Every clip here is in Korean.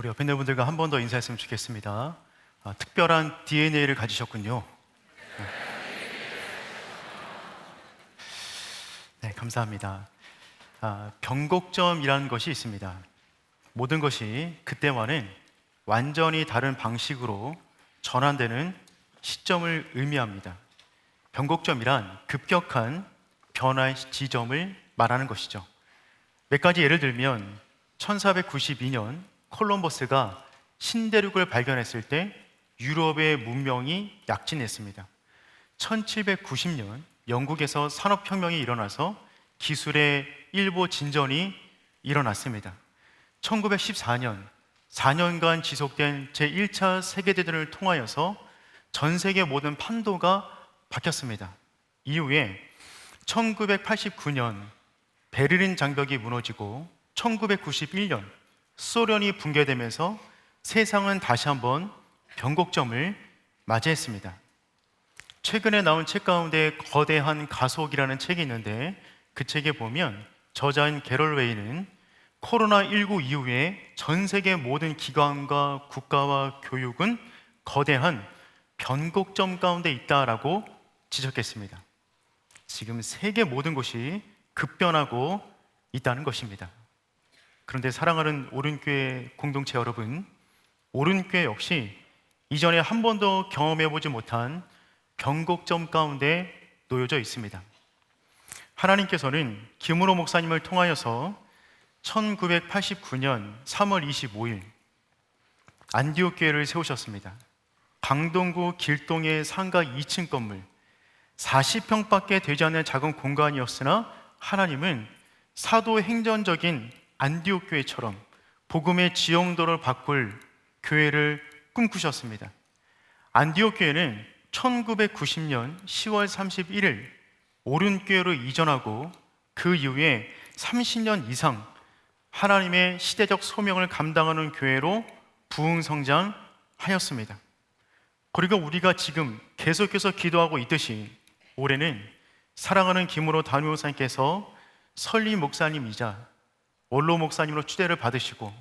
우리 옆에 있는 분들과 한 번 더 인사했으면 좋겠습니다. 특별한 DNA를 가지셨군요. 네, 감사합니다. 변곡점이라는 것이 있습니다. 모든 것이 그때와는 완전히 다른 방식으로 전환되는 시점을 의미합니다. 변곡점이란 급격한 변화의 지점을 말하는 것이죠. 몇 가지 예를 들면 1492년 콜럼버스가 신대륙을 발견했을 때 유럽의 문명이 약진했습니다. 1790년 영국에서 산업혁명이 일어나서 기술의 일보 진전이 일어났습니다. 1914년 4년간 지속된 제1차 세계대전을 통하여서 전 세계 모든 판도가 바뀌었습니다. 이후에 1989년 베를린 장벽이 무너지고 1991년 소련이 붕괴되면서 세상은 다시 한번 변곡점을 맞이했습니다. 최근에 나온 책 가운데 거대한 가속이라는 책이 있는데 그 책에 보면 저자인 게럴 웨이는 코로나19 이후에 전 세계 모든 기관과 국가와 교육은 거대한 변곡점 가운데 있다라고 지적했습니다. 지금 세계 모든 곳이 급변하고 있다는 것입니다. 그런데 사랑하는 오른교회 공동체 여러분, 오른교회 역시 이전에 한 번도 경험해보지 못한 변곡점 가운데 놓여져 있습니다. 하나님께서는 김은호 목사님을 통하여서 1989년 3월 25일 안디옥 교회를 세우셨습니다. 강동구 길동의 상가 2층 건물 40평밖에 되지 않는 작은 공간이었으나 하나님은 사도행전적인 안디옥 교회처럼 복음의 지형도를 바꿀 교회를 꿈꾸셨습니다. 안디옥 교회는 1990년 10월 31일 오른교회로 이전하고 그 이후에 30년 이상 하나님의 시대적 소명을 감당하는 교회로 부흥성장하였습니다. 그리고 우리가 지금 계속해서 기도하고 있듯이 올해는 사랑하는 김은호 담임목사님께서 설립 목사님이자 원로 목사님으로 추대를 받으시고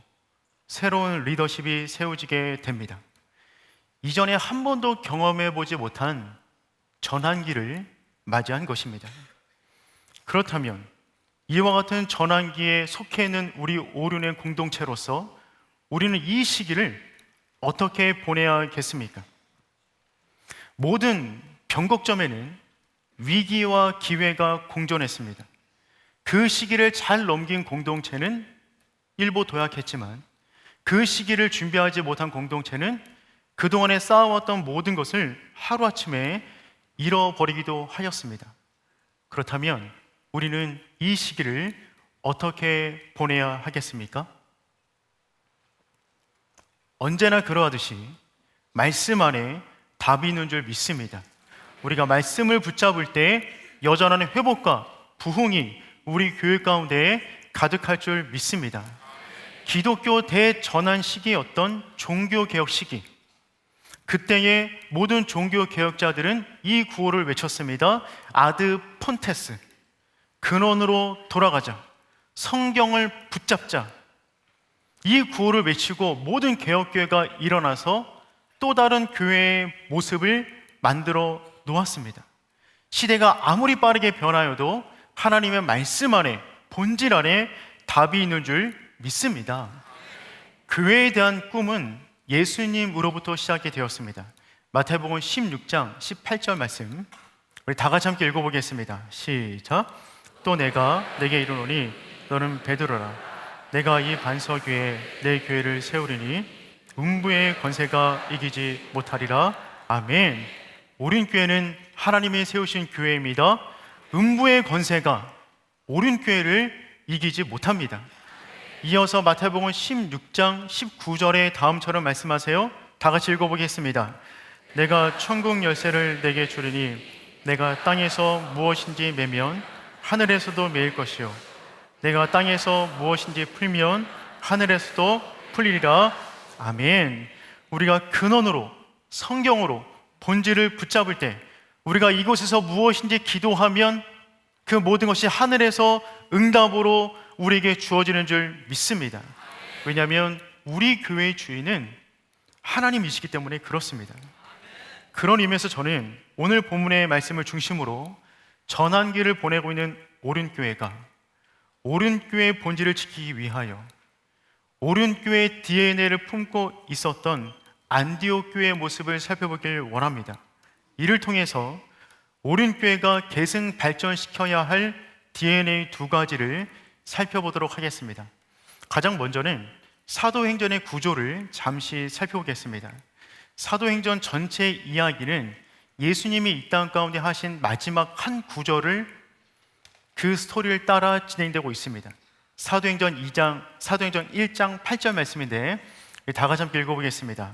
새로운 리더십이 세워지게 됩니다. 이전에 한 번도 경험해보지 못한 전환기를 맞이한 것입니다. 그렇다면 이와 같은 전환기에 속해 있는 우리 오륜의 공동체로서 우리는 이 시기를 어떻게 보내야겠습니까? 모든 변곡점에는 위기와 기회가 공존했습니다. 그 시기를 잘 넘긴 공동체는 일부 도약했지만 그 시기를 준비하지 못한 공동체는 그동안에 쌓아왔던 모든 것을 하루아침에 잃어버리기도 하였습니다. 그렇다면 우리는 이 시기를 어떻게 보내야 하겠습니까? 언제나 그러하듯이 말씀 안에 답이 있는 줄 믿습니다. 우리가 말씀을 붙잡을 때 여전한 회복과 부흥이 우리 교회 가운데 가득할 줄 믿습니다. 기독교 대전환 시기였던 종교개혁 시기, 그때의 모든 종교개혁자들은 이 구호를 외쳤습니다. 아드 폰테스, 근원으로 돌아가자, 성경을 붙잡자. 이 구호를 외치고 모든 개혁교회가 일어나서 또 다른 교회의 모습을 만들어 놓았습니다. 시대가 아무리 빠르게 변하여도 하나님의 말씀 안에, 본질 안에 답이 있는 줄 믿습니다. 교회에 대한 꿈은 예수님으로부터 시작이 되었습니다. 마태복음 16장 18절 말씀 우리 다 같이 함께 읽어보겠습니다. 시작. 또 내가 내게 이르노니 너는 베드로라. 내가 이 반석 위에 내 교회를 세우리니 음부의 권세가 이기지 못하리라. 아멘. 오륜교회는 하나님이 세우신 교회입니다. 음부의 권세가 오륜교회를 이기지 못합니다. 이어서 마태복음 16장 19절에 다음처럼 말씀하세요. 다 같이 읽어보겠습니다. 내가 천국 열쇠를 내게 주리니 내가 땅에서 무엇인지 매면 하늘에서도 매일 것이요 내가 땅에서 무엇인지 풀면 하늘에서도 풀리리라. 아멘. 우리가 근원으로 성경으로 본질을 붙잡을 때 우리가 이곳에서 무엇인지 기도하면 그 모든 것이 하늘에서 응답으로 우리에게 주어지는 줄 믿습니다. 왜냐하면 우리 교회의 주인은 하나님이시기 때문에 그렇습니다. 그런 의미에서 저는 오늘 본문의 말씀을 중심으로 전환기를 보내고 있는 오륜교회가 오륜교회의 본질을 지키기 위하여 오륜교회의 DNA를 품고 있었던 안디옥 교회의 모습을 살펴보길 원합니다. 이를 통해서 오륜교회가 계승 발전시켜야 할 DNA 두 가지를 살펴보도록 하겠습니다. 가장 먼저는 사도행전의 구조를 잠시 살펴보겠습니다. 사도행전 전체 이야기는 예수님이 이 땅 가운데 하신 마지막 한 구절을 그 스토리를 따라 진행되고 있습니다. 사도행전 1장 8절 말씀인데 다 같이 함께 읽어보겠습니다.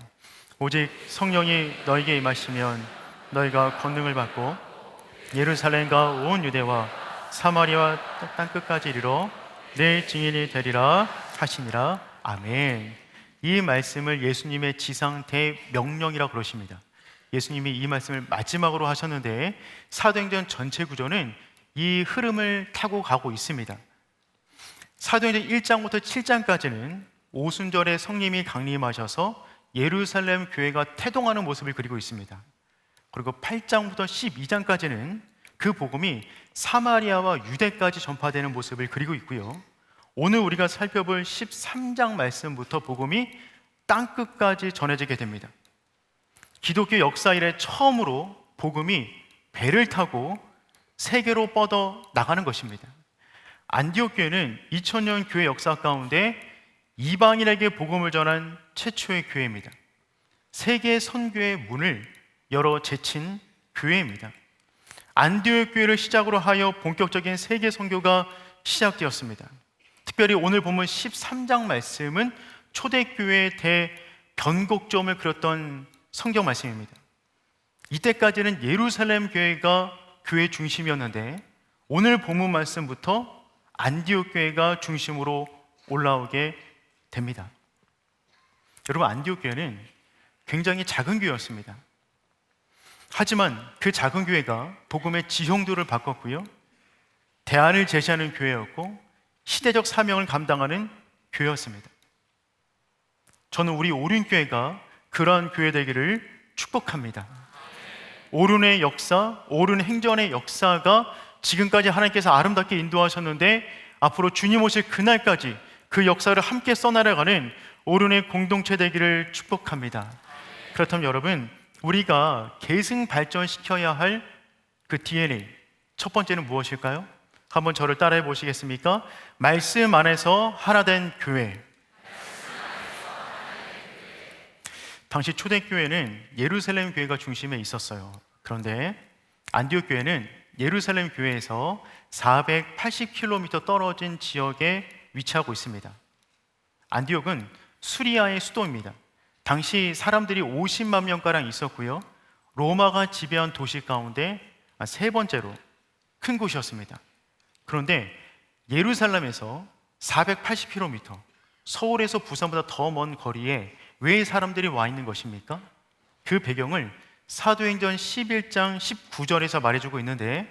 오직 성령이 너에게 임하시면 너희가 권능을 받고 예루살렘과 온 유대와 사마리아 땅끝까지 이르러 내 증인이 되리라 하시니라. 아멘. 이 말씀을 예수님의 지상 대명령이라고 그러십니다. 예수님이 이 말씀을 마지막으로 하셨는데 사도행전 전체 구조는 이 흐름을 타고 가고 있습니다. 사도행전 1장부터 7장까지는 오순절에 성령이 강림하셔서 예루살렘 교회가 태동하는 모습을 그리고 있습니다. 그리고 8장부터 12장까지는 그 복음이 사마리아와 유대까지 전파되는 모습을 그리고 있고요. 오늘 우리가 살펴볼 13장 말씀부터 복음이 땅끝까지 전해지게 됩니다. 기독교 역사 이래 처음으로 복음이 배를 타고 세계로 뻗어 나가는 것입니다. 안디옥 교회는 2000년 교회 역사 가운데 이방인에게 복음을 전한 최초의 교회입니다. 세계 선교의 문을 열어 제친 교회입니다. 안디옥 교회를 시작으로 하여 본격적인 세계 선교가 시작되었습니다. 특별히 오늘 본문 13장 말씀은 초대교회의 대변곡점을 그렸던 성경 말씀입니다. 이때까지는 예루살렘 교회가 교회 중심이었는데 오늘 본문 말씀부터 안디옥 교회가 중심으로 올라오게 됩니다. 여러분, 안디옥 교회는 굉장히 작은 교회였습니다. 하지만 그 작은 교회가 복음의 지형도를 바꿨고요, 대안을 제시하는 교회였고 시대적 사명을 감당하는 교회였습니다. 저는 우리 오륜교회가 그러한 교회 되기를 축복합니다. 오륜의 역사, 오륜 행전의 역사가 지금까지 하나님께서 아름답게 인도하셨는데 앞으로 주님 오실 그날까지 그 역사를 함께 써나가는 오륜의 공동체 되기를 축복합니다. 그렇다면 여러분, 우리가 계승 발전시켜야 할 그 DNA, 첫 번째는 무엇일까요? 한번 저를 따라해 보시겠습니까? 말씀 안에서 하나 된 교회. 당시 초대교회는 예루살렘 교회가 중심에 있었어요. 그런데 안디옥 교회는 예루살렘 교회에서 480km 떨어진 지역에 위치하고 있습니다. 안디옥은 수리아의 수도입니다. 당시 사람들이 50만 명가량 있었고요, 로마가 지배한 도시 가운데 세 번째로 큰 곳이었습니다. 그런데 예루살렘에서 480km, 서울에서 부산보다 더 먼 거리에 왜 사람들이 와 있는 것입니까? 그 배경을 사도행전 11장 19절에서 말해주고 있는데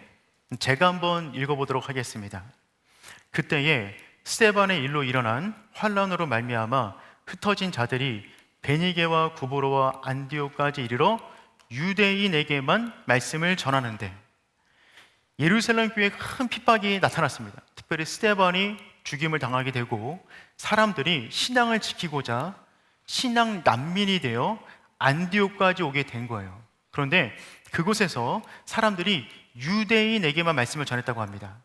제가 한번 읽어보도록 하겠습니다. 그때에 스데반의 일로 일어난 환란으로 말미암아 흩어진 자들이 베니게와 구브로와 안디옥까지 이르러 유대인에게만 말씀을 전하는데, 예루살렘 교회에 큰 핍박이 나타났습니다. 특별히 스데반이 죽임을 당하게 되고 사람들이 신앙을 지키고자 신앙 난민이 되어 안디옥까지 오게 된 거예요. 그런데 그곳에서 사람들이 유대인에게만 말씀을 전했다고 합니다.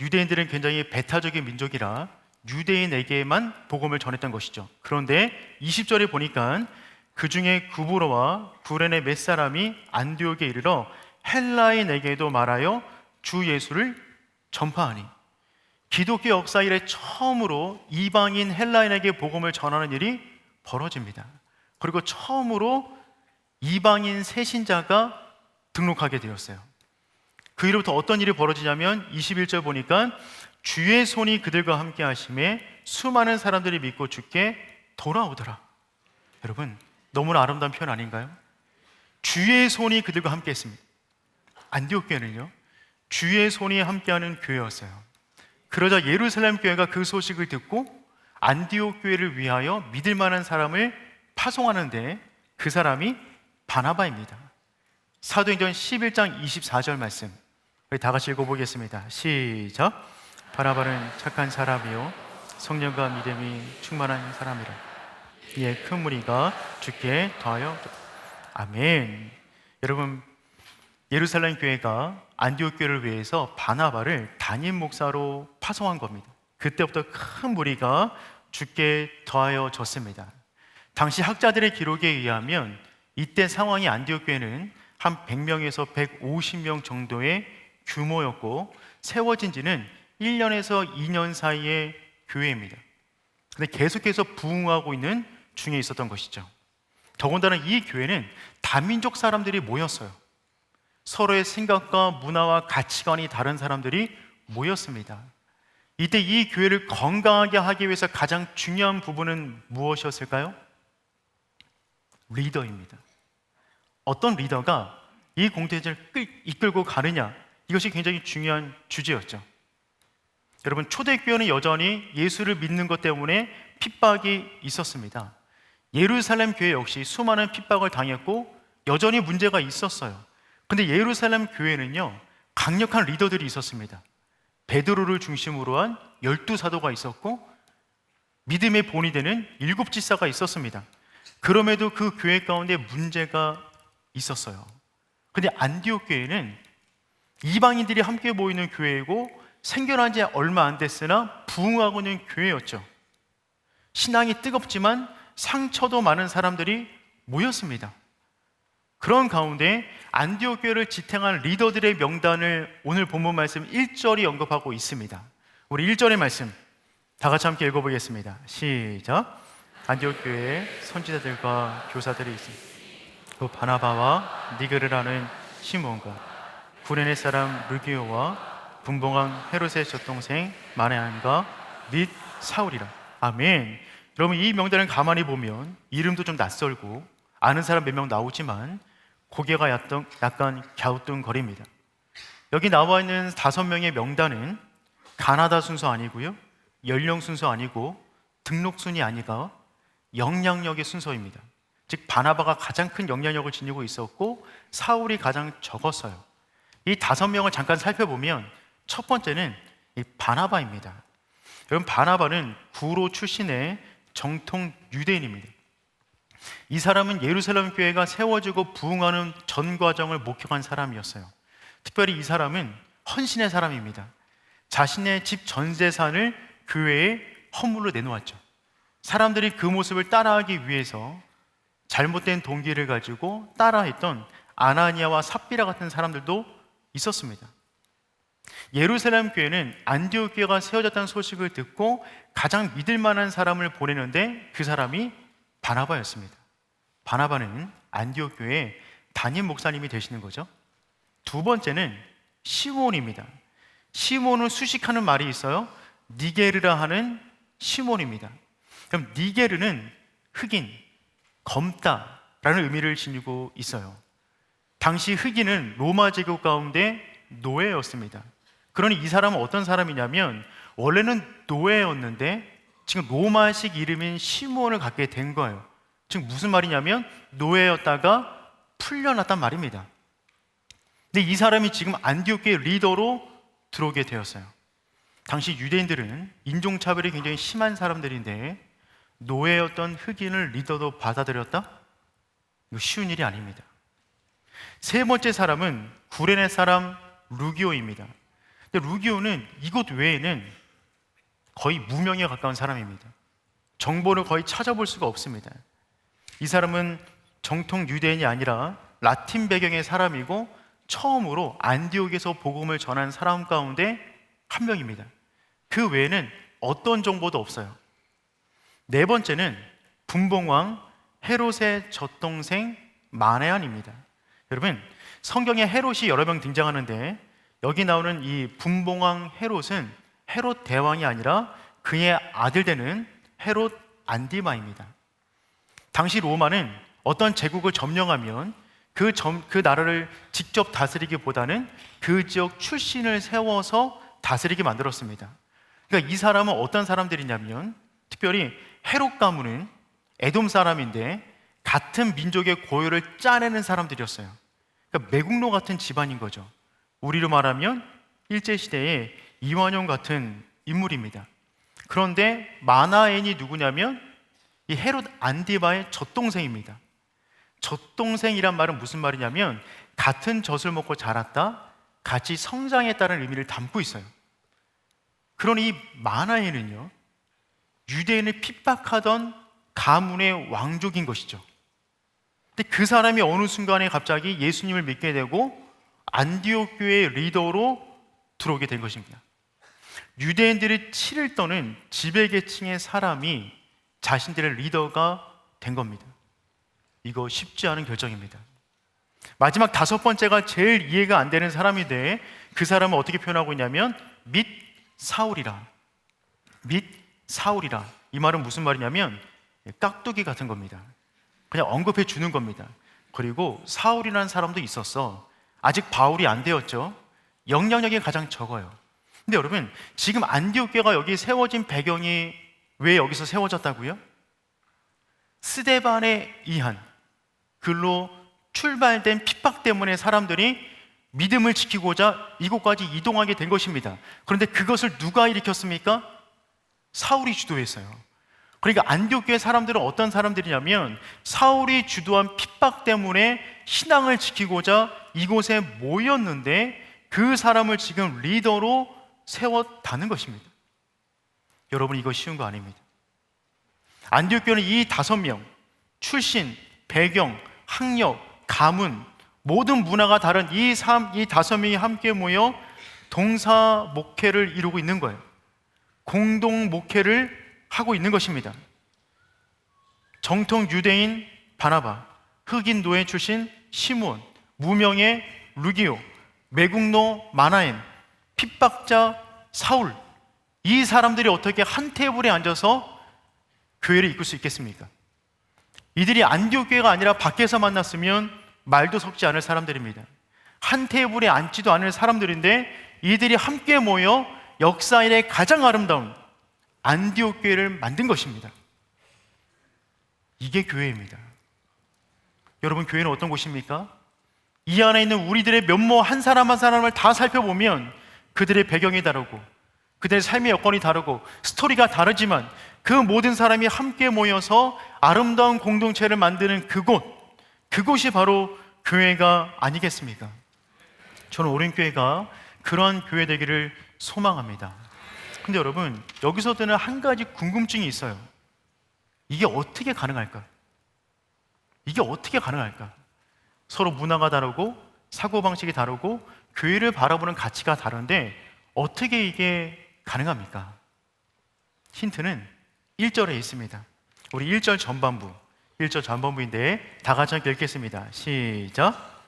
유대인들은 굉장히 배타적인 민족이라 유대인에게만 복음을 전했던 것이죠. 그런데 20절에 보니까 그 중에 구브로와 구레네 몇 사람이 안디옥에 이르러 헬라인에게도 말하여 주 예수를 전파하니, 기독교 역사 이래 처음으로 이방인 헬라인에게 복음을 전하는 일이 벌어집니다. 그리고 처음으로 이방인 새신자가 등록하게 되었어요. 그 이후부터 어떤 일이 벌어지냐면 21절 보니까 주의 손이 그들과 함께 하심에 수많은 사람들이 믿고 주께 돌아오더라. 여러분, 너무나 아름다운 표현 아닌가요? 주의 손이 그들과 함께 했습니다. 안디옥 교회는요, 주의 손이 함께하는 교회였어요. 그러자 예루살렘 교회가 그 소식을 듣고 안디옥 교회를 위하여 믿을 만한 사람을 파송하는데 그 사람이 바나바입니다. 사도행전 11장 24절 말씀, 우리 다 같이 읽어보겠습니다. 시작. 바나바는 착한 사람이요 성령과 믿음이 충만한 사람이라. 이에 큰 무리가 주께 더하여. 아멘. 여러분, 예루살렘 교회가 안디옥 교회를 위해서 바나바를 담임 목사로 파송한 겁니다. 그때부터 큰 무리가 주께 더하여 졌습니다. 당시 학자들의 기록에 의하면 이때 상황이 안디옥 교회는 한 100명에서 150명 정도의 규모였고 세워진 지는 1년에서 2년 사이의 교회입니다. 근데 계속해서 부흥하고 있는 중에 있었던 것이죠. 더군다나 이 교회는 다민족 사람들이 모였어요. 서로의 생각과 문화와 가치관이 다른 사람들이 모였습니다. 이때 이 교회를 건강하게 하기 위해서 가장 중요한 부분은 무엇이었을까요? 리더입니다. 어떤 리더가 이 공동체를 이끌고 가느냐, 이것이 굉장히 중요한 주제였죠. 여러분, 초대교회는 여전히 예수를 믿는 것 때문에 핍박이 있었습니다. 예루살렘 교회 역시 수많은 핍박을 당했고 여전히 문제가 있었어요. 근데 예루살렘 교회는요, 강력한 리더들이 있었습니다. 베드로를 중심으로 한 12사도가 있었고 믿음의 본이 되는 7지사가 있었습니다. 그럼에도 그 교회 가운데 문제가 있었어요. 근데 안디옥 교회는 이방인들이 함께 모이는 교회이고 생겨난 지 얼마 안 됐으나 부흥하고 있는 교회였죠. 신앙이 뜨겁지만 상처도 많은 사람들이 모였습니다. 그런 가운데 안디옥 교회를 지탱한 리더들의 명단을 오늘 본문 말씀 1절이 언급하고 있습니다. 우리 1절의 말씀 다 같이 함께 읽어보겠습니다. 시작. 안디옥 교회에 선지자들과 교사들이 있습니다. 그 바나바와 니그르라는 시몬과 구레네 사람 루기오와 분봉왕 헤롯의 젖동생 마네안과 및 사울이라. 아멘. 여러분, 이 명단을 가만히 보면 이름도 좀 낯설고 아는 사람 몇 명 나오지만 고개가 약간 갸우뚱거립니다. 여기 나와 있는 5명의 명단은 가나다 순서 아니고요, 연령 순서 아니고 등록 순위 아니가 영향력의 순서입니다. 즉 바나바가 가장 큰 영향력을 지니고 있었고 사울이 가장 적었어요. 이 5명을 잠깐 살펴보면 첫 번째는 이 바나바입니다. 여러분, 바나바는 구로 출신의 정통 유대인입니다. 이 사람은 예루살렘 교회가 세워지고 부흥하는 전 과정을 목격한 사람이었어요. 특별히 이 사람은 헌신의 사람입니다. 자신의 집 전 재산을 교회에 헌물로 내놓았죠. 사람들이 그 모습을 따라하기 위해서 잘못된 동기를 가지고 따라했던 아나니아와 삽비라 같은 사람들도 있었습니다. 예루살렘 교회는 안디옥 교회가 세워졌다는 소식을 듣고 가장 믿을 만한 사람을 보내는데 그 사람이 바나바였습니다. 바나바는 안디옥 교회의 담임 목사님이 되시는 거죠. 두 번째는 시몬입니다. 시몬은 수식하는 말이 있어요. 니게르라 하는 시몬입니다. 그럼 니게르는 흑인, 검다라는 의미를 지니고 있어요. 당시 흑인은 로마 제국 가운데 노예였습니다. 그러니 이 사람은 어떤 사람이냐면 원래는 노예였는데 지금 로마식 이름인 시몬을 갖게 된 거예요. 즉 무슨 말이냐면 노예였다가 풀려났단 말입니다. 근데 이 사람이 지금 안디옥 교회 리더로 들어오게 되었어요. 당시 유대인들은 인종차별이 굉장히 심한 사람들인데 노예였던 흑인을 리더로 받아들였다? 이거 쉬운 일이 아닙니다. 세 번째 사람은 구레네 사람 루기오입니다. 근데 루기오는 이곳 외에는 거의 무명에 가까운 사람입니다. 정보를 거의 찾아볼 수가 없습니다. 이 사람은 정통 유대인이 아니라 라틴 배경의 사람이고 처음으로 안디옥에서 복음을 전한 사람 가운데 한 명입니다. 그 외에는 어떤 정보도 없어요. 네 번째는 분봉왕 헤롯의 젖동생 마네안입니다. 여러분, 성경에 헤롯이 여러 명 등장하는데 여기 나오는 이 분봉왕 헤롯은 헤롯 대왕이 아니라 그의 아들 되는 헤롯 안디바입니다. 당시 로마는 어떤 제국을 점령하면 그 나라를 직접 다스리기보다는 그 지역 출신을 세워서 다스리게 만들었습니다. 그러니까 이 사람은 어떤 사람들이냐면 특별히 헤롯 가문은 에돔 사람인데 같은 민족의 고유를 짜내는 사람들이었어요. 그러니까 매국노 같은 집안인 거죠. 우리로 말하면 일제시대의 이완용 같은 인물입니다. 그런데 마나엔이 누구냐면 이 헤롯 안디바의 젖동생입니다. 젖동생이란 말은 무슨 말이냐면 같은 젖을 먹고 자랐다, 같이 성장했다는 의미를 담고 있어요. 그러니 이 마나엔은요, 유대인을 핍박하던 가문의 왕족인 것이죠. 근데 그 사람이 어느 순간에 갑자기 예수님을 믿게 되고 안디옥 교회의 리더로 들어오게 된 것입니다. 유대인들이 치를 떠는 지배계층의 사람이 자신들의 리더가 된 겁니다. 이거 쉽지 않은 결정입니다. 마지막 5번째가 제일 이해가 안 되는 사람인데 그 사람은 어떻게 표현하고 있냐면 및 사울이라. 및 사울이라. 이 말은 무슨 말이냐면 깍두기 같은 겁니다. 그냥 언급해 주는 겁니다. 그리고 사울이라는 사람도 있었어. 아직 바울이 안 되었죠. 영향력이 가장 적어요. 근데 여러분, 지금 안디옥 교회가 여기 세워진 배경이 왜 여기서 세워졌다고요? 스데반에 의한 글로 출발된 핍박 때문에 사람들이 믿음을 지키고자 이곳까지 이동하게 된 것입니다. 그런데 그것을 누가 일으켰습니까? 사울이 주도했어요. 그러니까 안디옥 교회 사람들은 어떤 사람들이냐면 사울이 주도한 핍박 때문에 신앙을 지키고자 이곳에 모였는데 그 사람을 지금 리더로 세웠다는 것입니다. 여러분, 이거 쉬운 거 아닙니다. 안디옥 교회는 이 5명, 출신, 배경, 학력, 가문, 모든 문화가 다른 이 5명이 함께 모여 동사 목회를 이루고 있는 거예요. 공동 목회를 하고 있는 것입니다. 정통 유대인 바나바, 흑인 노예 출신 시므온, 무명의 루기오, 매국노 마나엔, 핍박자 사울, 이 사람들이 어떻게 한 테이블에 앉아서 교회를 이끌 수 있겠습니까? 이들이 안디옥 교회가 아니라 밖에서 만났으면 말도 섞지 않을 사람들입니다. 한 테이블에 앉지도 않을 사람들인데 이들이 함께 모여 역사인의 가장 아름다운 안디옥 교회를 만든 것입니다. 이게 교회입니다. 여러분, 교회는 어떤 곳입니까? 이 안에 있는 우리들의 면모 한 사람 한 사람을 다 살펴보면 그들의 배경이 다르고 그들의 삶의 여건이 다르고 스토리가 다르지만 그 모든 사람이 함께 모여서 아름다운 공동체를 만드는 그곳이 바로 교회가 아니겠습니까? 저는 오륜교회가 그러한 교회 되기를 소망합니다. 근데 여러분, 여기서 드는 한 가지 궁금증이 있어요. 이게 어떻게 가능할까? 이게 어떻게 가능할까? 서로 문화가 다르고 사고방식이 다르고 교회를 바라보는 가치가 다른데 어떻게 이게 가능합니까? 힌트는 1절에 있습니다. 우리 1절 전반부인데 다 같이 함께 읽겠습니다. 시작.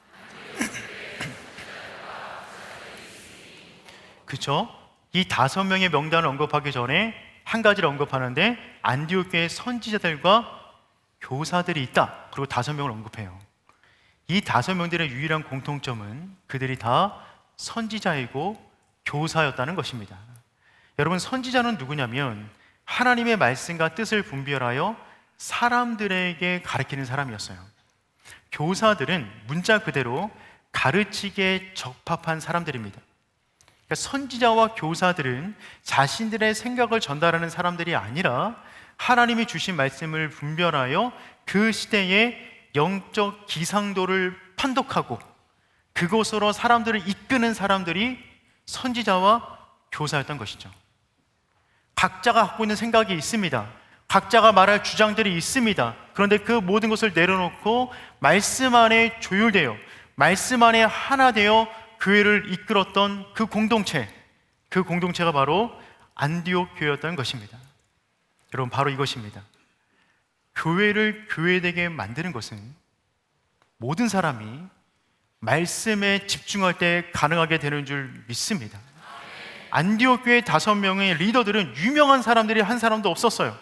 그렇죠? 이 5명의 명단을 언급하기 전에 한 가지를 언급하는데 안디옥 교회의 선지자들과 교사들이 있다. 그리고 5명을 언급해요. 이 5명들의 유일한 공통점은 그들이 다 선지자이고 교사였다는 것입니다. 여러분, 선지자는 누구냐면 하나님의 말씀과 뜻을 분별하여 사람들에게 가르치는 사람이었어요. 교사들은 문자 그대로 가르치기에 적합한 사람들입니다. 그러니까 선지자와 교사들은 자신들의 생각을 전달하는 사람들이 아니라 하나님이 주신 말씀을 분별하여 그 시대의 영적 기상도를 판독하고 그곳으로 사람들을 이끄는 사람들이 선지자와 교사였던 것이죠. 각자가 갖고 있는 생각이 있습니다. 각자가 말할 주장들이 있습니다. 그런데 그 모든 것을 내려놓고 말씀 안에 조율되어 말씀 안에 하나 되어 교회를 이끌었던 그 공동체가 바로 안디옥 교회였던 것입니다. 여러분, 바로 이것입니다. 교회를 교회되게 만드는 것은 모든 사람이 말씀에 집중할 때 가능하게 되는 줄 믿습니다. 안디옥 교회 5명의 리더들은 유명한 사람들이 한 사람도 없었어요.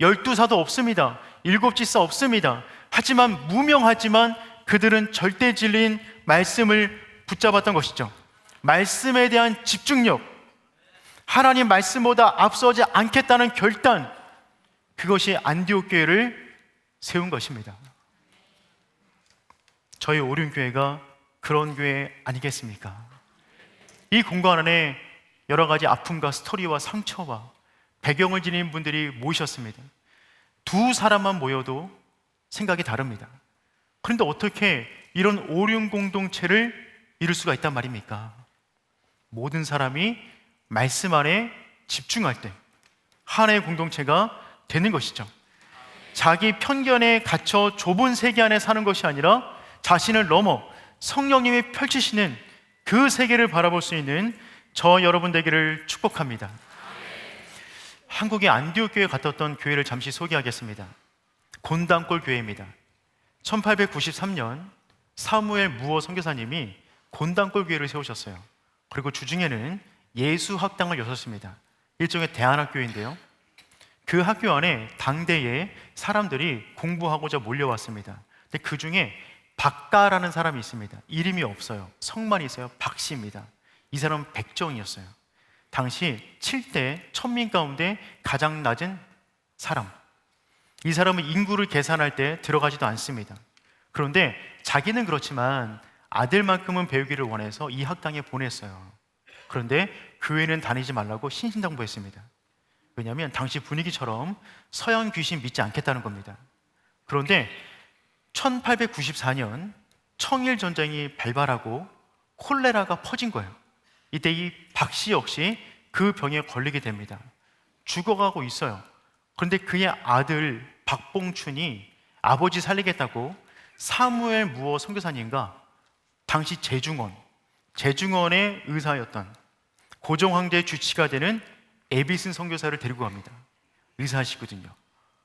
12사도 없습니다. 7지사 없습니다. 하지만 무명하지만 그들은 절대 진리인 말씀을 붙잡았던 것이죠. 말씀에 대한 집중력, 하나님 말씀보다 앞서지 않겠다는 결단, 그것이 안디옥 교회를 세운 것입니다. 저희 오륜교회가 그런 교회 아니겠습니까? 이 공간 안에 여러 가지 아픔과 스토리와 상처와 배경을 지닌 분들이 모이셨습니다. 두 사람만 모여도 생각이 다릅니다. 그런데 어떻게 이런 오륜 공동체를 이룰 수가 있단 말입니까? 모든 사람이 말씀 안에 집중할 때 하나의 공동체가 되는 것이죠. 자기 편견에 갇혀 좁은 세계 안에 사는 것이 아니라 자신을 넘어 성령님이 펼치시는 그 세계를 바라볼 수 있는 저 여러분 되기를 축복합니다. 한국의 안디옥 교회에 갔던 교회를 잠시 소개하겠습니다. 곤단골 교회입니다. 1893년 사무엘 무어 선교사님이 곤단골 교회를 세우셨어요. 그리고 주중에는 예수학당을 여셨습니다. 일종의 대안학교인데요, 그 학교 안에 당대에 사람들이 공부하고자 몰려왔습니다. 근데 그 중에 박가라는 사람이 있습니다. 이름이 없어요. 성만 있어요. 박씨입니다. 이 사람은 백정이었어요. 당시 7대 천민 가운데 가장 낮은 사람. 이 사람은 인구를 계산할 때 들어가지도 않습니다. 그런데 자기는 그렇지만 아들만큼은 배우기를 원해서 이 학당에 보냈어요. 그런데 교회는 다니지 말라고 신신당부했습니다. 왜냐하면 당시 분위기처럼 서양 귀신 믿지 않겠다는 겁니다. 그런데 1894년 청일전쟁이 발발하고 콜레라가 퍼진 거예요. 이때 이 박씨 역시 그 병에 걸리게 됩니다. 죽어가고 있어요. 그런데 그의 아들 박봉춘이 아버지 살리겠다고 사무엘 무어 선교사님과 당시 제중원의 의사였던 고종황제의 주치가 되는 에비슨 선교사를 데리고 갑니다. 의사시거든요.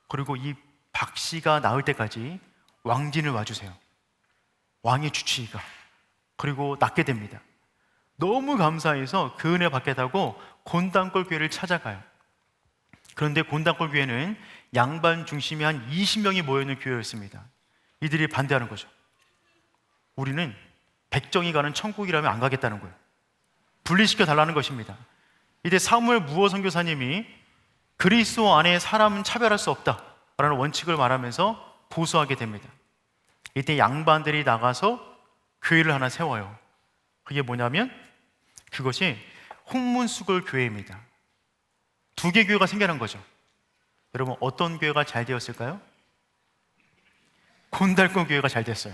그리고 이 박씨가 나을 때까지 왕진을 와주세요. 왕의 주치의가. 그리고 낫게 됩니다. 너무 감사해서 그 은혜 받겠다고 곤단골 교회를 찾아가요. 그런데 곤단골 교회는 양반 중심이 한 20명이 모여있는 교회였습니다. 이들이 반대하는 거죠. 우리는 백정이 가는 천국이라면 안 가겠다는 거예요. 분리시켜 달라는 것입니다. 이때 사무엘 무어 선교사님이 그리스도 안에 사람은 차별할 수 없다라는 원칙을 말하면서 고소하게 됩니다. 이때 양반들이 나가서 교회를 하나 세워요. 그게 뭐냐면 그것이 홍문수골 교회입니다. 두 개 교회가 생겨난 거죠. 여러분, 어떤 교회가 잘 되었을까요? 곤달골 교회가 잘 됐어요.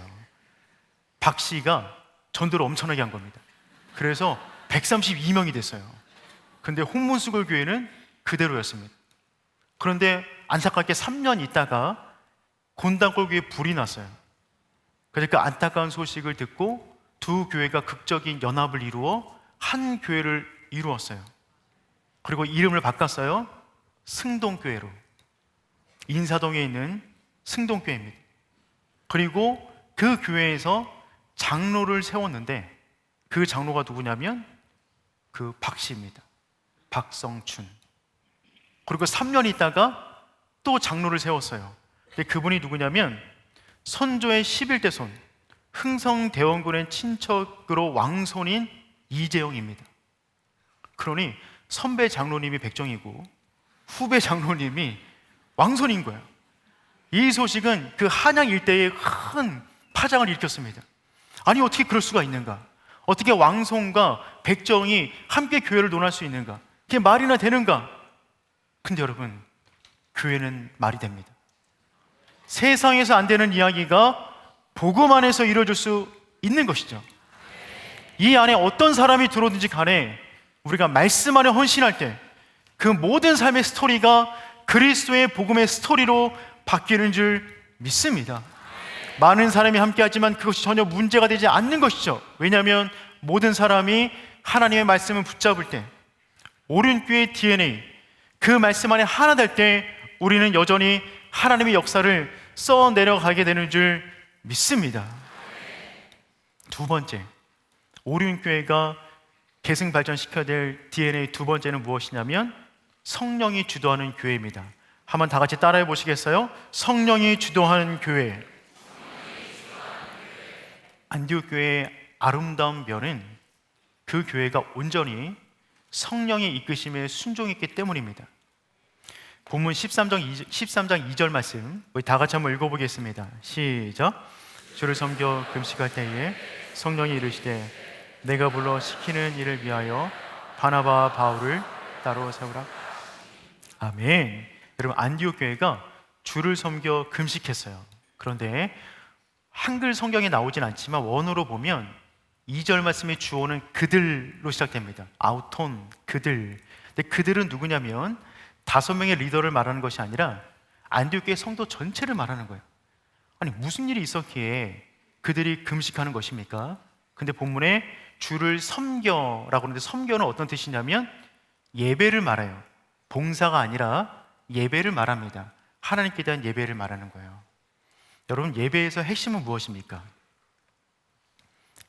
박 씨가 전도를 엄청나게 한 겁니다. 그래서 132명이 됐어요. 근데 홍문수골 교회는 그대로였습니다. 그런데 안타깝게 3년 있다가 곤단골 교회에 불이 났어요. 그래서 그 안타까운 소식을 듣고 두 교회가 극적인 연합을 이루어 한 교회를 이루었어요. 그리고 이름을 바꿨어요. 승동교회로. 인사동에 있는 승동교회입니다. 그리고 그 교회에서 장로를 세웠는데 그 장로가 누구냐면 그 박씨입니다. 박성춘. 그리고 3년 있다가 또 장로를 세웠어요. 근데 그분이 누구냐면 선조의 11대 손, 흥성대원군의 친척으로 왕손인 이재영입니다. 그러니 선배 장로님이 백정이고 후배 장로님이 왕손인 거예요. 이 소식은 그 한양 일대에 큰 파장을 일으켰습니다. 아니, 어떻게 그럴 수가 있는가? 어떻게 왕손과 백정이 함께 교회를 논할 수 있는가? 그게 말이나 되는가? 근데 여러분, 교회는 말이 됩니다. 세상에서 안 되는 이야기가 복음 안에서 이루어질 수 있는 것이죠. 이 안에 어떤 사람이 들어오든지 간에 우리가 말씀 안에 헌신할 때 그 모든 삶의 스토리가 그리스도의 복음의 스토리로 바뀌는 줄 믿습니다. 많은 사람이 함께 하지만 그것이 전혀 문제가 되지 않는 것이죠. 왜냐하면 모든 사람이 하나님의 말씀을 붙잡을 때, 오륜교의 DNA, 그 말씀 안에 하나 될 때 우리는 여전히 하나님의 역사를 써 내려가게 되는 줄 믿습니다. 두 번째, 오륜교회가 계승 발전시켜야 될 DNA 두 번째는 무엇이냐면 성령이 주도하는 교회입니다. 한번 다 같이 따라해 보시겠어요? 성령이 주도하는 교회. 안디옥 교회의 아름다운 면은 그 교회가 온전히 성령의 이끄심에 순종했기 때문입니다. 본문 13장 2절 말씀 우리 다 같이 한번 읽어보겠습니다. 시작. 주를 섬겨 금식할 때에 성령이 이르시되 내가 불러 시키는 일을 위하여 바나바와 바울을 따로 세우라. 아멘. 여러분, 안디옥 교회가 주를 섬겨 금식했어요. 그런데 한글 성경에 나오진 않지만 원어로 보면 2절 말씀의 주어는 그들로 시작됩니다. 아우톤, 그들. 근데 그들은 누구냐면 5명의 리더를 말하는 것이 아니라 안디옥 교회 성도 전체를 말하는 거예요. 아니, 무슨 일이 있었기에 그들이 금식하는 것입니까? 근데 본문에 주를 섬겨라고 하는데, 섬겨는 어떤 뜻이냐면 예배를 말해요. 봉사가 아니라 예배를 말합니다. 하나님께 대한 예배를 말하는 거예요. 여러분, 예배에서 핵심은 무엇입니까?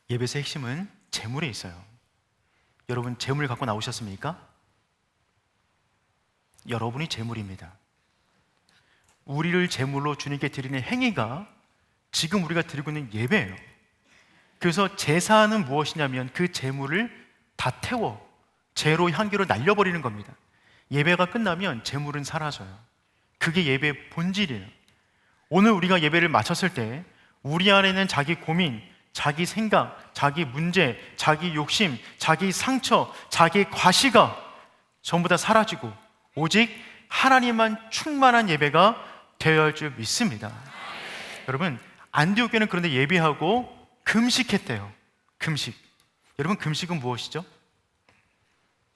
예배에서 핵심은 재물에 있어요. 여러분, 재물 갖고 나오셨습니까? 여러분이 재물입니다. 우리를 재물로 주님께 드리는 행위가 지금 우리가 드리고 있는 예배예요. 그래서 제사는 무엇이냐면 그 재물을 다 태워 재로 향기로 날려버리는 겁니다. 예배가 끝나면 재물은 사라져요. 그게 예배의 본질이에요. 오늘 우리가 예배를 마쳤을 때 우리 안에는 자기 고민, 자기 생각, 자기 문제, 자기 욕심, 자기 상처, 자기 과시가 전부 다 사라지고 오직 하나님만 충만한 예배가 되어야 할 줄 믿습니다. 여러분, 안디옥 교회는 그런데 예배하고 금식했대요. 금식. 여러분, 금식은 무엇이죠?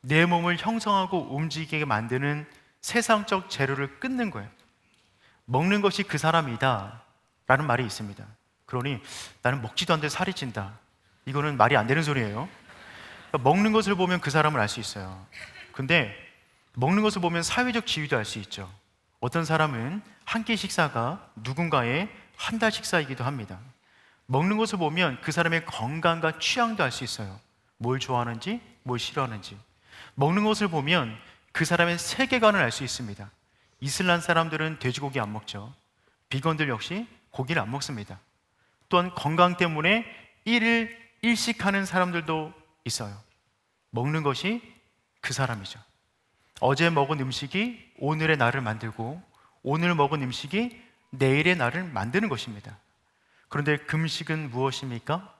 내 몸을 형성하고 움직이게 만드는 세상적 재료를 끊는 거예요. 먹는 것이 그 사람이다 라는 말이 있습니다. 그러니 나는 먹지도 않는데 살이 찐다, 이거는 말이 안 되는 소리예요. 그러니까 먹는 것을 보면 그 사람을 알 수 있어요. 근데 먹는 것을 보면 사회적 지위도 알 수 있죠. 어떤 사람은 한 끼 식사가 누군가의 한 달 식사이기도 합니다. 먹는 것을 보면 그 사람의 건강과 취향도 알 수 있어요. 뭘 좋아하는지, 뭘 싫어하는지. 먹는 것을 보면 그 사람의 세계관을 알 수 있습니다. 이슬람 사람들은 돼지고기 안 먹죠. 비건들 역시 고기를 안 먹습니다. 또한 건강 때문에 일일 일식하는 사람들도 있어요. 먹는 것이 그 사람이죠. 어제 먹은 음식이 오늘의 나를 만들고 오늘 먹은 음식이 내일의 나를 만드는 것입니다. 그런데 금식은 무엇입니까?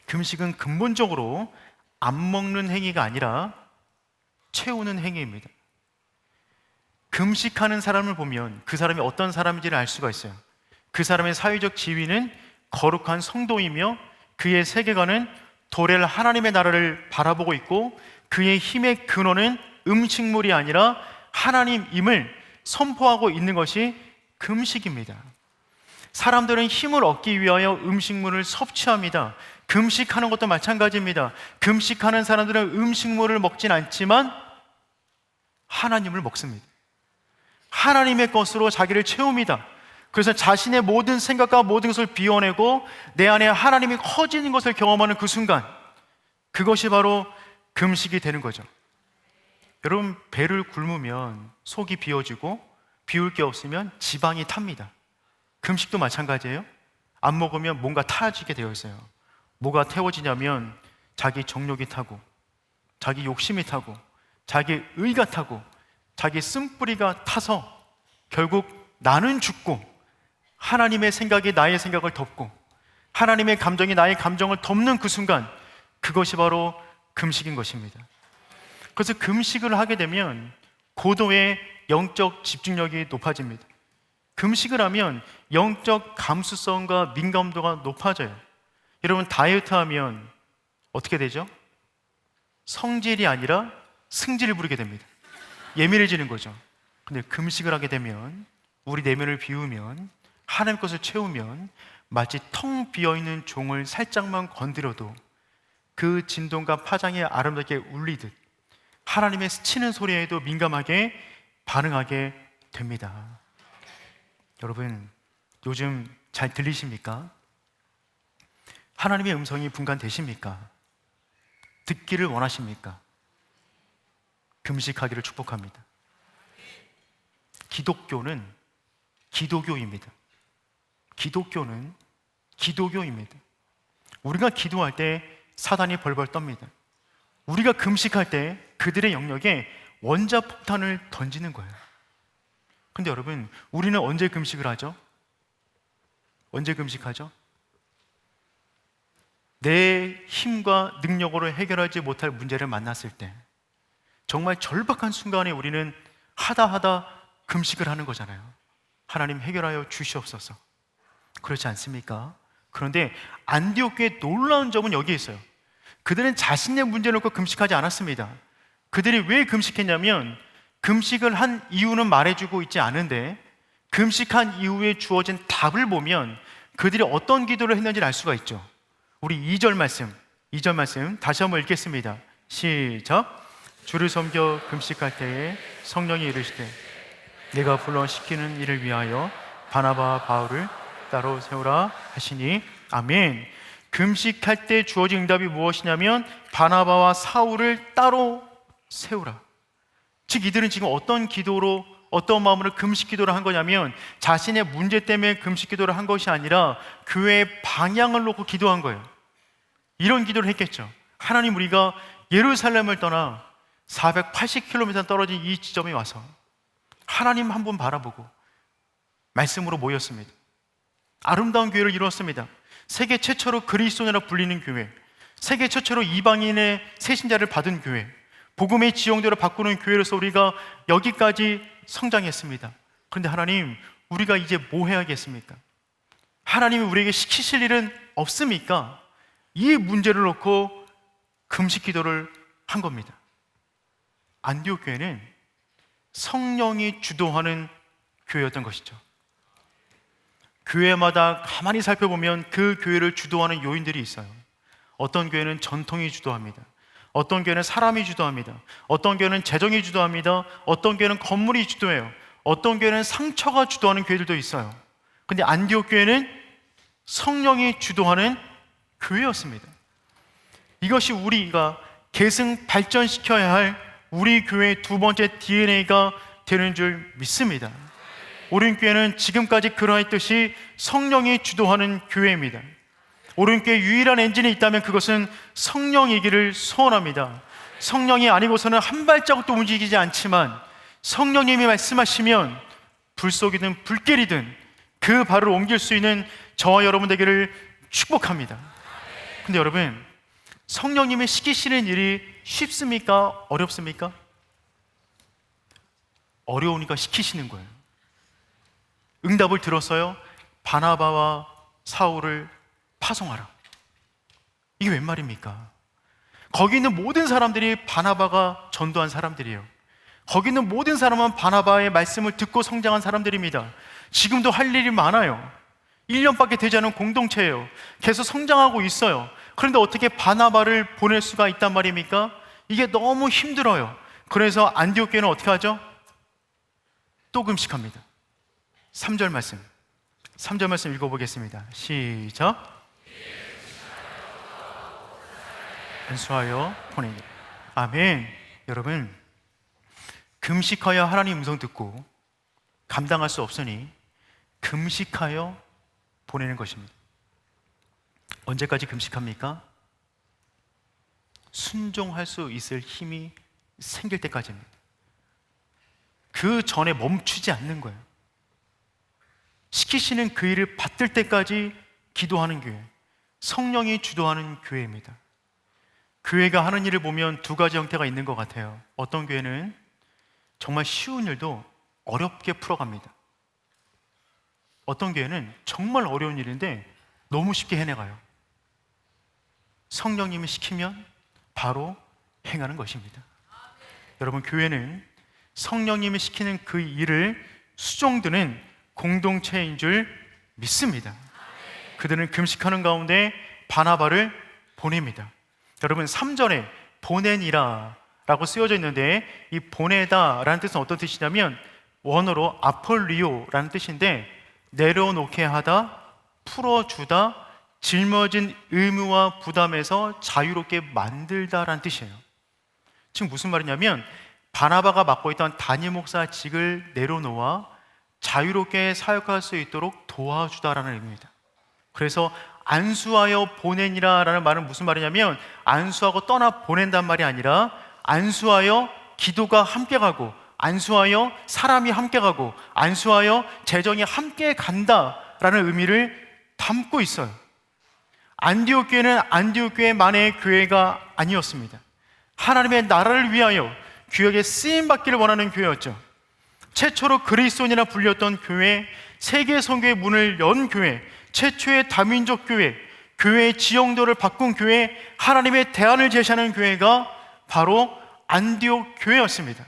금식은 근본적으로 안 먹는 행위가 아니라 채우는 행위입니다. 금식하는 사람을 보면 그 사람이 어떤 사람인지를 알 수가 있어요. 그 사람의 사회적 지위는 거룩한 성도이며 그의 세계관은 도래할 하나님의 나라를 바라보고 있고 그의 힘의 근원은 음식물이 아니라 하나님임을 선포하고 있는 것이 금식입니다. 사람들은 힘을 얻기 위하여 음식물을 섭취합니다. 금식하는 것도 마찬가지입니다. 금식하는 사람들은 음식물을 먹진 않지만 하나님을 먹습니다. 하나님의 것으로 자기를 채웁니다. 그래서 자신의 모든 생각과 모든 것을 비워내고 내 안에 하나님이 커지는 것을 경험하는 그 순간, 그것이 바로 금식이 되는 거죠. 여러분, 배를 굶으면 속이 비워지고 비울 게 없으면 지방이 탑니다. 금식도 마찬가지예요. 안 먹으면 뭔가 타지게 되어 있어요. 뭐가 태워지냐면 자기 정욕이 타고 자기 욕심이 타고 자기 의가 타고 자기 쓴뿌리가 타서 결국 나는 죽고 하나님의 생각이 나의 생각을 덮고 하나님의 감정이 나의 감정을 덮는 그 순간, 그것이 바로 금식인 것입니다. 그래서 금식을 하게 되면 고도의 영적 집중력이 높아집니다. 금식을 하면 영적 감수성과 민감도가 높아져요. 여러분, 다이어트 하면 어떻게 되죠? 성질이 아니라 승질을 부리게 됩니다. 예민해지는 거죠. 근데 금식을 하게 되면, 우리 내면을 비우면, 하나님 것을 채우면 마치 텅 비어있는 종을 살짝만 건드려도 그 진동과 파장이 아름답게 울리듯 하나님의 스치는 소리에도 민감하게 반응하게 됩니다. 여러분, 요즘 잘 들리십니까? 하나님의 음성이 분간되십니까? 듣기를 원하십니까? 금식하기를 축복합니다. 기독교는 기도교입니다. 기독교는 기도교입니다. 우리가 기도할 때 사단이 벌벌 떱니다. 우리가 금식할 때 그들의 영역에 원자폭탄을 던지는 거예요. 근데 여러분, 우리는 언제 금식을 하죠? 언제 금식하죠? 내 힘과 능력으로 해결하지 못할 문제를 만났을 때, 정말 절박한 순간에 우리는 하다 금식을 하는 거잖아요. 하나님 해결하여 주시옵소서. 그렇지 않습니까? 그런데 안디옥 교회의 놀라운 점은 여기에 있어요. 그들은 자신의 문제를 놓고 금식하지 않았습니다. 그들이 왜 금식했냐면, 금식을 한 이유는 말해주고 있지 않은데, 금식한 이후에 주어진 답을 보면 그들이 어떤 기도를 했는지를 알 수가 있죠. 우리 2절 말씀 다시 한번 읽겠습니다. 시작. 주를 섬겨 금식할 때에 성령이 이르시되 내가 불러 시키는 일을 위하여 바나바와 바울을 따로 세우라 하시니. 아멘. 금식할 때 주어진 응답이 무엇이냐면 바나바와 사울을 따로 세우라. 즉 이들은 지금 어떤 기도로, 어떤 마음으로 금식 기도를 한 거냐면, 자신의 문제 때문에 금식 기도를 한 것이 아니라 교회의 방향을 놓고 기도한 거예요. 이런 기도를 했겠죠. 하나님, 우리가 예루살렘을 떠나 480km 떨어진 이 지점에 와서 하나님 한 분 바라보고 말씀으로 모였습니다. 아름다운 교회를 이루었습니다. 세계 최초로 그리스도인이라 불리는 교회, 세계 최초로 이방인의 새신자를 받은 교회, 복음의 지형대로 바꾸는 교회로서 우리가 여기까지 성장했습니다. 그런데 하나님, 우리가 이제 뭐 해야겠습니까? 하나님이 우리에게 시키실 일은 없습니까? 이 문제를 놓고 금식 기도를 한 겁니다. 안디옥 교회는 성령이 주도하는 교회였던 것이죠. 교회마다 가만히 살펴보면 그 교회를 주도하는 요인들이 있어요. 어떤 교회는 전통이 주도합니다. 어떤 교회는 사람이 주도합니다. 어떤 교회는 재정이 주도합니다. 어떤 교회는 건물이 주도해요. 어떤 교회는 상처가 주도하는 교회들도 있어요. 근데 안디옥 교회는 성령이 주도하는 교회였습니다. 이것이 우리가 계승 발전시켜야 할 우리 교회의 두 번째 DNA가 되는 줄 믿습니다. 우리 교회는 지금까지 그러했듯이 성령이 주도하는 교회입니다. 우리 교회의 유일한 엔진이 있다면 그것은 성령이기를 소원합니다. 성령이 아니고서는 한 발자국도 움직이지 않지만 성령님이 말씀하시면 불 속이든 불길이든 그 발을 옮길 수 있는 저와 여러분 되기를 축복합니다. 근데 여러분, 성령님이 시키시는 일이 쉽습니까? 어렵습니까? 어려우니까 시키시는 거예요. 응답을 들었어요. 바나바와 사울을 파송하라. 이게 웬 말입니까? 거기 있는 모든 사람들이 바나바가 전도한 사람들이에요. 거기 있는 모든 사람은 바나바의 말씀을 듣고 성장한 사람들입니다. 지금도 할 일이 많아요. 1년밖에 되지 않은 공동체예요. 계속 성장하고 있어요. 그런데 어떻게 바나바를 보낼 수가 있단 말입니까? 이게 너무 힘들어요. 그래서 안디옥 교회는 어떻게 하죠? 또 금식합니다. 3절 말씀 읽어보겠습니다. 시작. 안수하여 보내니. 아멘. 여러분, 금식하여 하나님 음성 듣고 감당할 수 없으니 금식하여 보내는 것입니다. 언제까지 금식합니까? 순종할 수 있을 힘이 생길 때까지입니다. 그 전에 멈추지 않는 거예요. 시키시는 그 일을 받들 때까지 기도하는 교회, 성령이 주도하는 교회입니다. 교회가 하는 일을 보면 두 가지 형태가 있는 것 같아요. 어떤 교회는 정말 쉬운 일도 어렵게 풀어갑니다. 어떤 교회는 정말 어려운 일인데 너무 쉽게 해내가요. 성령님이 시키면 바로 행하는 것입니다. 여러분, 교회는 성령님이 시키는 그 일을 수종드는 공동체인 줄 믿습니다. 그들은 금식하는 가운데 바나바를 보냅니다. 여러분, 3절에 보내니라 라고 쓰여져 있는데, 이 보내다 라는 뜻은 어떤 뜻이냐면 원어로 아폴리오라는 뜻인데, 내려놓게 하다, 풀어주다, 짊어진 의무와 부담에서 자유롭게 만들다 라는 뜻이에요. 지금 무슨 말이냐면 바나바가 맡고 있던 담임 목사직을 내려놓아 자유롭게 사역할 수 있도록 도와주다라는 의미입니다. 그래서 안수하여 보내니라 라는 말은 무슨 말이냐면 안수하고 떠나 보낸단 말이 아니라 안수하여 기도가 함께 가고, 안수하여 사람이 함께 가고, 안수하여 재정이 함께 간다라는 의미를 담고 있어요. 안디옥 교회는 안디옥 교회만의 교회가 아니었습니다. 하나님의 나라를 위하여 귀하게 쓰임받기를 원하는 교회였죠. 최초로 그리스도인이라 불렸던 교회, 세계 선교의 문을 연 교회, 최초의 다민족 교회, 교회의 지형도를 바꾼 교회, 하나님의 대안을 제시하는 교회가 바로 안디옥 교회였습니다.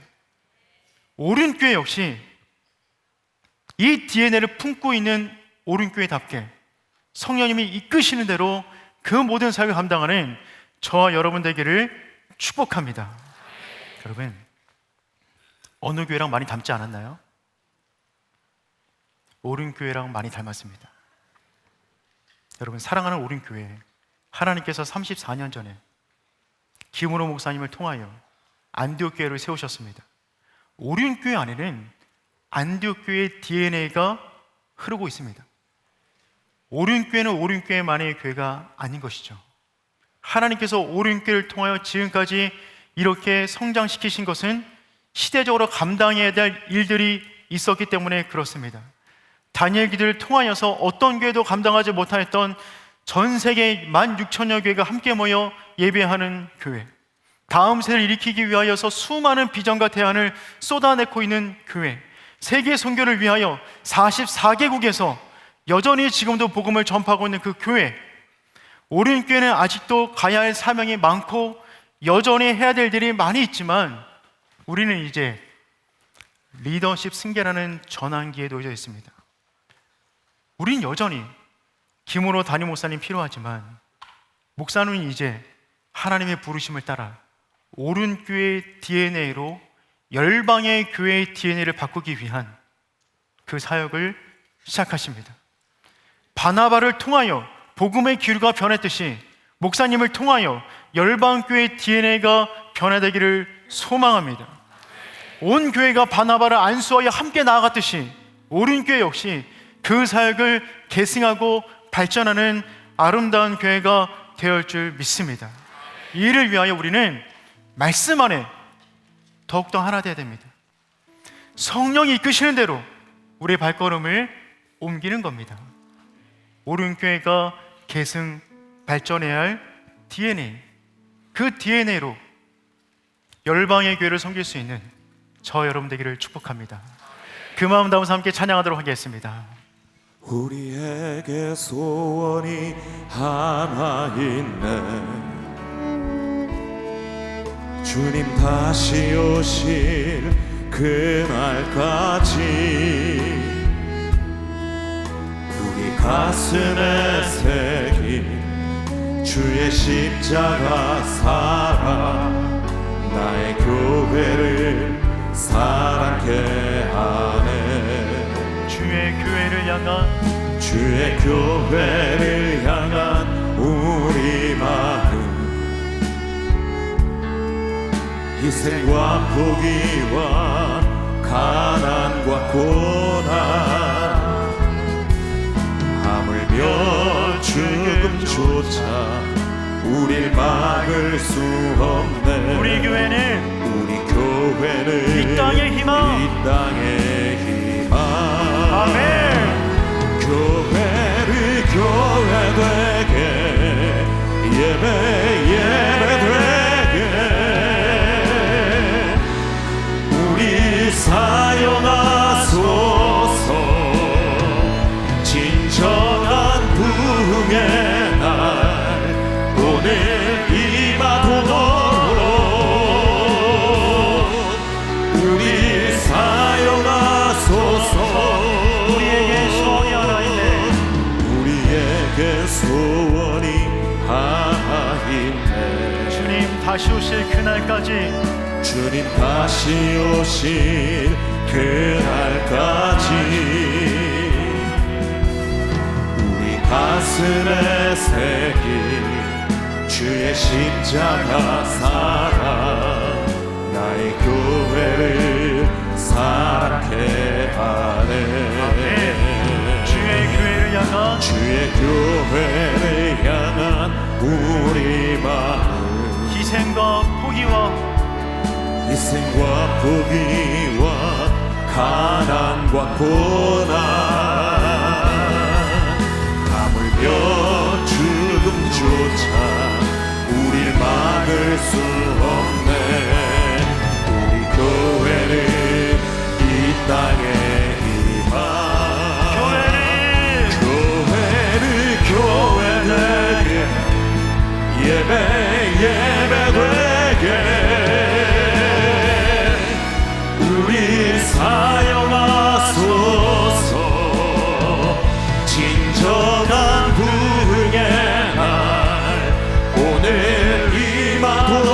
오륜교회 역시 이 DNA를 품고 있는 오륜교회답게 성령님이 이끄시는 대로 그 모든 사역을 감당하는 저와 여러분 되기를 축복합니다. 여러분, 어느 교회랑 많이 닮지 않았나요? 오륜교회랑 많이 닮았습니다. 여러분, 사랑하는 오륜교회, 하나님께서 34년 전에 김은호 목사님을 통하여 안디옥 교회를 세우셨습니다. 오륜교회 안에는 안디옥 교회의 DNA가 흐르고 있습니다. 오륜교회는 오륜교회만의 교회가 아닌 것이죠. 하나님께서 오륜교회를 통하여 지금까지 이렇게 성장시키신 것은 시대적으로 감당해야 될 일들이 있었기 때문에 그렇습니다. 다니엘 기도를 통하여서 어떤 교회도 감당하지 못하였던 전 세계 16,000여 교회가 함께 모여 예배하는 교회, 다음 세대를 일으키기 위하여서 수많은 비전과 대안을 쏟아내고 있는 교회, 세계 선교를 위하여 44개국에서 여전히 지금도 복음을 전파하고 있는 그 교회, 오륜교회는 아직도 가야 할 사명이 많고 여전히 해야 될 일이 많이 있지만 우리는 이제 리더십 승계라는 전환기에 놓여져 있습니다. 우린 여전히 김은호 담임 목사님 필요하지만 목사는 이제 하나님의 부르심을 따라 오륜교회의 DNA로 열방의 교회의 DNA를 바꾸기 위한 그 사역을 시작하십니다. 바나바를 통하여 복음의 기류가 변했듯이 목사님을 통하여 열방교회의 DNA가 변화되기를 소망합니다. 온 교회가 바나바를 안수하여 함께 나아갔듯이 오륜교회 역시 그 사역을 계승하고 발전하는 아름다운 교회가 되어올 줄 믿습니다. 이 일을 위하여 우리는 말씀 안에 더욱더 하나 되어야 됩니다. 성령이 이끄시는 대로 우리의 발걸음을 옮기는 겁니다. 오륜교회가 계승 발전해야 할 DNA, 그 DNA로 열방의 교회를 섬길 수 있는 저 여러분 되기를 축복합니다. 그 마음 담아서 함께 찬양하도록 하겠습니다. 우리에게 소원이 하나 있네. 주님 다시 오실 그날까지 우리 가슴에 새긴 주의 십자가 사랑, 나의 교회를 사랑케 하네. 주의 교회를 향한, 주의 교회를 향한 우리 마음, 희생과 포기와 가난과 고난, 하물며 죽음조차 우릴 막을 수 없네. 우리 교회는 이 땅의 희망, 이 땅의 희망. 아멘. 교회를 교회 되게, 예배 되게 우리 사용하소서. 진정한 부흥의 날 오늘 임하도록 우리 사용하소서. 우리에게 소원이 하나 있네. 우리에게 소원이 하나 있네. 주님 다시 오실 그날까지, 주님 다시 오실 그날까지 우리 가슴에 새긴 주의 십자가 사랑, 나의 교회를 사랑케 하네. 주의 교회를 향한, 주의 교회를 향한 우리 마음, 희생과 포기와 포기와 가난과 고난 하물며 죽음조차 우릴 막을 수 없네. 우리 교회는 이 땅에 임한 교회되게 예배되게 우리 사용하소서. 진정한 부흥의 날 오늘 임하도록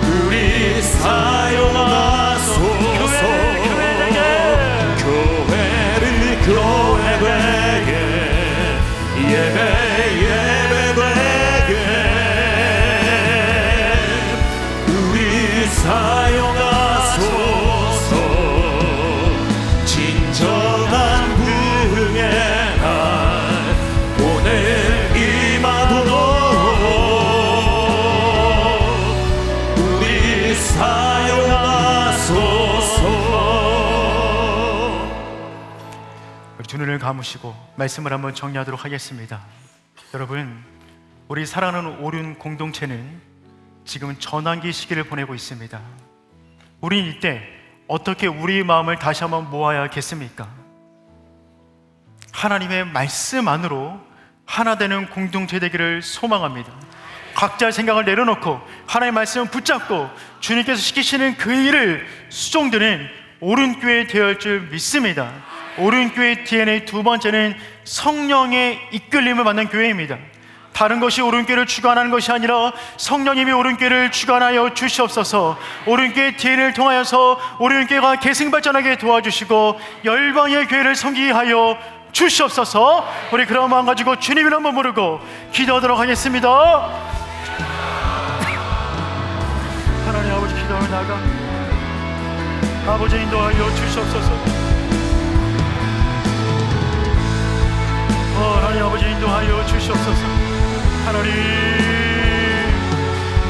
우리 사용하소서. 교회되게 예배되게 우리 사용하소서. 진정한 부흥의 날 오늘 임하도록 우리 사용하소서. 두 눈을 감으시고 말씀을 한번 정리하도록 하겠습니다. 여러분, 우리 사랑하는 오륜 공동체는 지금 전환기 시기를 보내고 있습니다. 우린 이때 어떻게 우리 마음을 다시 한번 모아야겠습니까? 하나님의 말씀 안으로 하나 되는 공동체 되기를 소망합니다. 각자의 생각을 내려놓고 하나님의 말씀을 붙잡고 주님께서 시키시는 그 일을 수종드는 오륜교회 되어야 할 줄 믿습니다. 오륜교회 DNA 두 번째는 성령의 이끌림을 받는 교회입니다. 다른 것이 오륜교회를 주관하는 것이 아니라 성령님이 오륜교회를 주관하여 주시옵소서. 오륜교회 DNA를 통하여서 오륜교회가 계승발전하게 도와주시고 열방의 교회를 섬기게 하여 주시옵소서. 우리 그런 마음 가지고 주님을 한번 부르고 기도하도록 하겠습니다. 하나님 아버지, 기도하며 나아가 아버지 인도하여 주시옵소서. 하나님 아버지 인도하여 주시옵소서. 하나님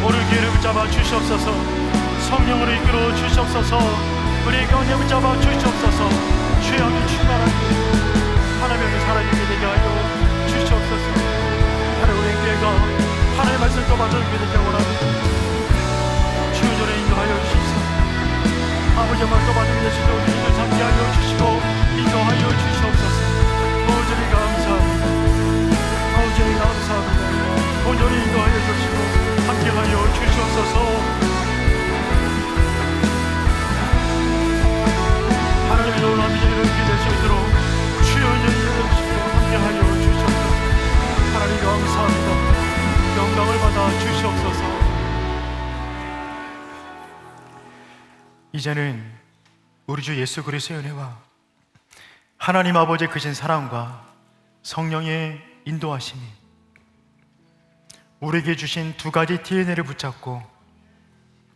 오른길을 붙잡아 주시옵소서. 성령으로 이끌어 주시옵소서. 우리의 가운데 붙잡아 주시옵소서. 죄악이 충만하게 하나님의 살아있게 되게 하여 주시옵소서. 하나님 우리의 교회가 하나님의 말씀을 또 받는 교회 되게 원합니다. 주님으로 인도하여 주시옵소서. 아버지의 말씀 또 받는 교회 되시고 주님을 잡게 하여 주시고 인도하여 주시옵소서. 온전히 감사합니다. 온전히 감사합니다. 온전히 인도하여 주시고 함께하여 주시옵소서. 하나님의 놀라운 믿음을 얻게 될 수 있도록 주여 온전히 인도하시고 함께하여 주시옵소서. 하나님 감사합니다. 영광을 받아 주시옵소서. 이제는 우리 주 예수 그리스도의 은혜와 하나님 아버지의 크신 사랑과 성령의 인도하심이 우리에게 주신 두 가지 DNA를 붙잡고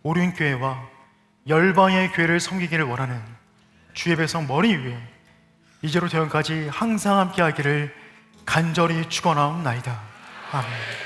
오륜교회와 열방의 교회를 섬기기를 원하는 주의 백성 머리 위에 이제로 영원까지 항상 함께 하기를 간절히 축원하옵나이다. 아멘.